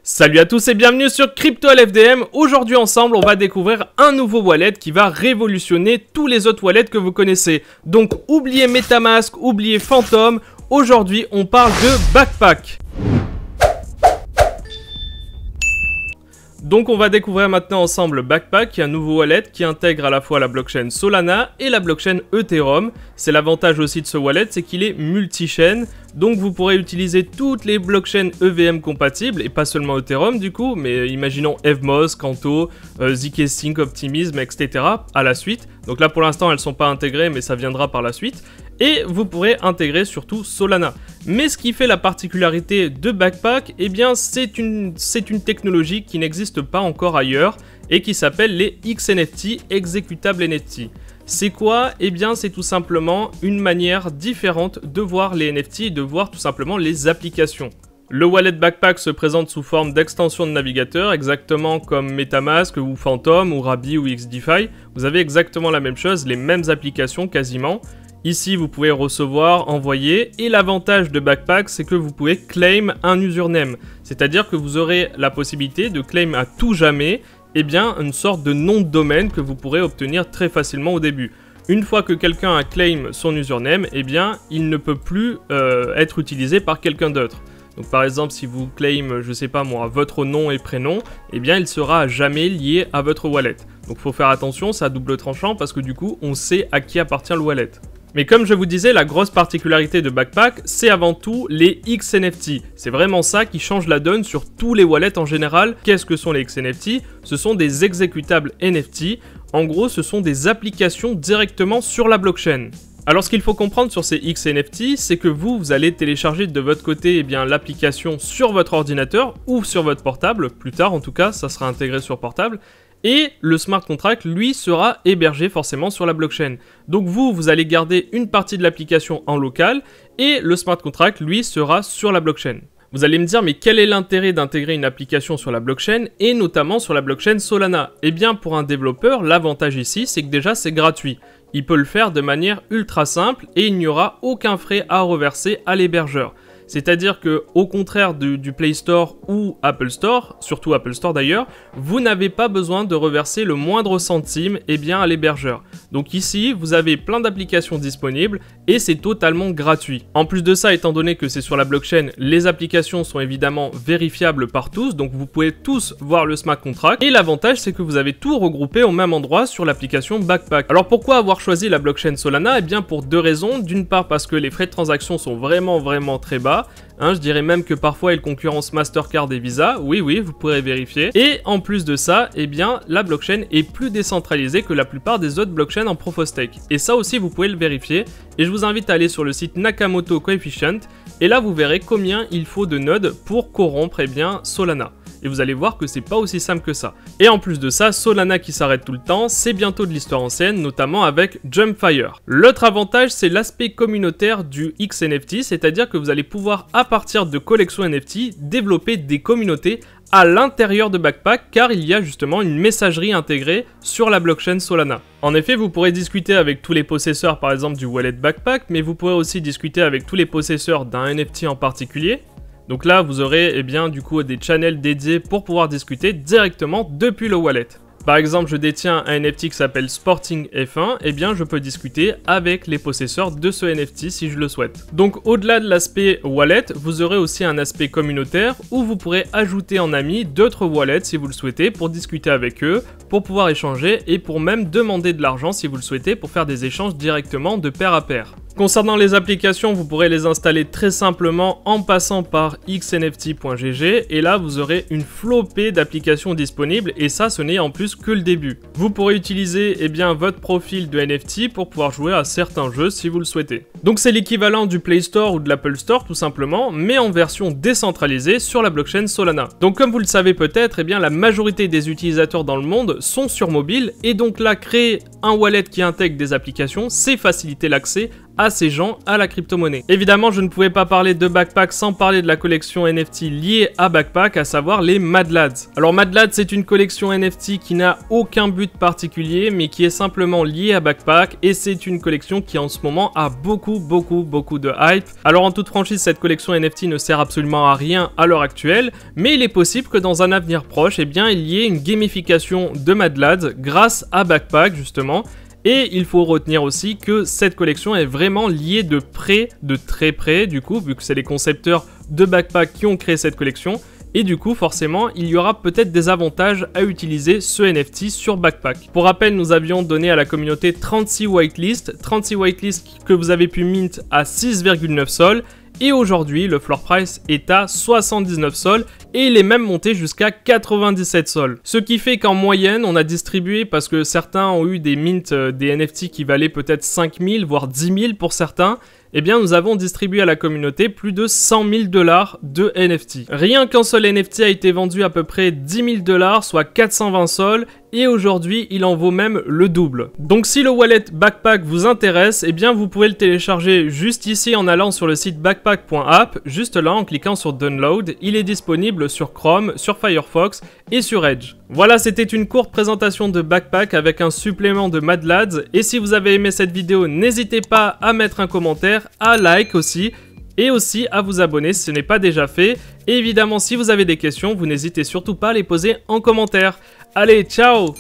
Salut à tous et bienvenue sur CryptoLFDM. Aujourd'hui ensemble on va découvrir un nouveau wallet qui va révolutionner tous les autres wallets que vous connaissez. Donc oubliez Metamask, oubliez Phantom, aujourd'hui on parle de Backpack. Donc on va découvrir maintenant ensemble Backpack, qui est un nouveau wallet qui intègre à la fois la blockchain Solana et la blockchain Ethereum. C'est l'avantage aussi de ce wallet, c'est qu'il est multi-chain. Donc vous pourrez utiliser toutes les blockchains EVM compatibles, et pas seulement Ethereum du coup, mais imaginons Evmos, Canto, zkSync, Optimism, etc. à la suite. Donc là pour l'instant elles ne sont pas intégrées, mais ça viendra par la suite. Et vous pourrez intégrer surtout Solana. Mais ce qui fait la particularité de Backpack, eh bien c'est une technologie qui n'existe pas encore ailleurs et qui s'appelle les XNFT, Executable NFT. C'est quoi? Eh bien c'est tout simplement une manière différente de voir les NFT et de voir tout simplement les applications. Le wallet Backpack se présente sous forme d'extension de navigateur, exactement comme Metamask ou Phantom ou Rabby ou XDeFi. Vous avez exactement la même chose, les mêmes applications quasiment. Ici, vous pouvez recevoir, envoyer, et l'avantage de Backpack, c'est que vous pouvez claim un username. C'est-à-dire que vous aurez la possibilité de claim à tout jamais, eh bien, une sorte de nom de domaine que vous pourrez obtenir très facilement au début. Une fois que quelqu'un a claim son username, eh bien, il ne peut plus être utilisé par quelqu'un d'autre. Donc par exemple, si vous claim, je sais pas moi, votre nom et prénom, eh bien, il sera à jamais lié à votre wallet. Donc faut faire attention, c'est à double tranchant parce que du coup, on sait à qui appartient le wallet. Mais comme je vous disais, la grosse particularité de Backpack, c'est avant tout les XNFT. C'est vraiment ça qui change la donne sur tous les wallets en général. Qu'est-ce que sont les XNFT? Ce sont des exécutables NFT. En gros, ce sont des applications directement sur la blockchain. Alors ce qu'il faut comprendre sur ces XNFT, c'est que vous allez télécharger de votre côté l'application sur votre ordinateur ou sur votre portable. Plus tard en tout cas, ça sera intégré sur portable. Et le smart contract, lui, sera hébergé forcément sur la blockchain. Donc vous allez garder une partie de l'application en local et le smart contract, lui, sera sur la blockchain. Vous allez me dire, mais quel est l'intérêt d'intégrer une application sur la blockchain et notamment sur la blockchain Solana? Eh bien, pour un développeur, l'avantage ici, c'est que déjà, c'est gratuit. Il peut le faire de manière ultra simple et il n'y aura aucun frais à reverser à l'hébergeur. C'est-à-dire que, au contraire du Play Store ou Apple Store, surtout Apple Store d'ailleurs, vous n'avez pas besoin de reverser le moindre centime à l'hébergeur. Donc ici, vous avez plein d'applications disponibles et c'est totalement gratuit. En plus de ça, étant donné que c'est sur la blockchain, les applications sont évidemment vérifiables par tous, donc vous pouvez tous voir le smart contract. Et l'avantage, c'est que vous avez tout regroupé au même endroit sur l'application Backpack. Alors pourquoi avoir choisi la blockchain Solana? Eh bien pour deux raisons. D'une part parce que les frais de transaction sont vraiment très bas. Je dirais même que parfois ils concurrencent Mastercard et Visa, oui, vous pourrez vérifier. Et en plus de ça, eh bien, la blockchain est plus décentralisée que la plupart des autres blockchains en Proof of Stake. Et ça aussi, vous pouvez le vérifier. Et je vous invite à aller sur le site Nakamoto Coefficient. Et là, vous verrez combien il faut de nodes pour corrompre Solana. Et vous allez voir que c'est pas aussi simple que ça. Et en plus de ça, Solana qui s'arrête tout le temps, c'est bientôt de l'histoire ancienne, notamment avec Jumpfire. L'autre avantage, c'est l'aspect communautaire du XNFT, c'est-à-dire que vous allez pouvoir, à partir de collections NFT, développer des communautés à l'intérieur de Backpack, car il y a justement une messagerie intégrée sur la blockchain Solana. En effet, vous pourrez discuter avec tous les possesseurs, par exemple du wallet Backpack, mais vous pourrez aussi discuter avec tous les possesseurs d'un NFT en particulier. Donc là, vous aurez du coup des channels dédiés pour pouvoir discuter directement depuis le wallet. Par exemple, je détiens un NFT qui s'appelle Sporting F1, je peux discuter avec les possesseurs de ce NFT si je le souhaite. Donc au-delà de l'aspect wallet, vous aurez aussi un aspect communautaire où vous pourrez ajouter en ami d'autres wallets si vous le souhaitez pour discuter avec eux, pour pouvoir échanger et pour même demander de l'argent si vous le souhaitez pour faire des échanges directement de pair à pair. Concernant les applications, vous pourrez les installer très simplement en passant par xnft.gg et là vous aurez une flopée d'applications disponibles et ça ce n'est en plus que le début. Vous pourrez utiliser votre profil de NFT pour pouvoir jouer à certains jeux si vous le souhaitez. Donc c'est l'équivalent du Play Store ou de l'Apple Store tout simplement, mais en version décentralisée sur la blockchain Solana. Donc comme vous le savez peut-être, la majorité des utilisateurs dans le monde sont sur mobile et donc là créer un wallet qui intègre des applications, c'est faciliter l'accès à ces gens à la crypto-monnaie. Évidemment, je ne pouvais pas parler de Backpack sans parler de la collection NFT liée à Backpack, à savoir les Mad Lads. Alors Mad Lads, c'est une collection NFT qui n'a aucun but particulier, mais qui est simplement liée à Backpack, et c'est une collection qui en ce moment a beaucoup de hype. Alors en toute franchise, cette collection NFT ne sert absolument à rien à l'heure actuelle, mais il est possible que dans un avenir proche, eh bien, il y ait une gamification de Mad Lads grâce à Backpack justement. Et il faut retenir aussi que cette collection est vraiment liée de près, de très près du coup, vu que c'est les concepteurs de Backpack qui ont créé cette collection. Et du coup, forcément, il y aura peut-être des avantages à utiliser ce NFT sur Backpack. Pour rappel, nous avions donné à la communauté 36 whitelists que vous avez pu mint à 6,9 sols. Et aujourd'hui, le floor price est à 79 sols et il est même monté jusqu'à 97 sols. Ce qui fait qu'en moyenne, on a distribué, parce que certains ont eu des mints, des NFT qui valaient peut-être 5000 voire 10 000 pour certains, eh bien nous avons distribué à la communauté plus de 100 000 $ de NFT. Rien qu'un seul NFT a été vendu à peu près 10 000 $, soit 420 sols, et aujourd'hui il en vaut même le double. Donc si le wallet Backpack vous intéresse, eh bien vous pouvez le télécharger juste ici en allant sur le site backpack.app, juste là en cliquant sur Download. Il est disponible sur Chrome, sur Firefox et sur Edge. Voilà, c'était une courte présentation de Backpack avec un supplément de Mad Lads, et si vous avez aimé cette vidéo, n'hésitez pas à mettre un commentaire, à like aussi, et aussi à vous abonner si ce n'est pas déjà fait. Et évidemment, si vous avez des questions, vous n'hésitez surtout pas à les poser en commentaire. Allez, ciao!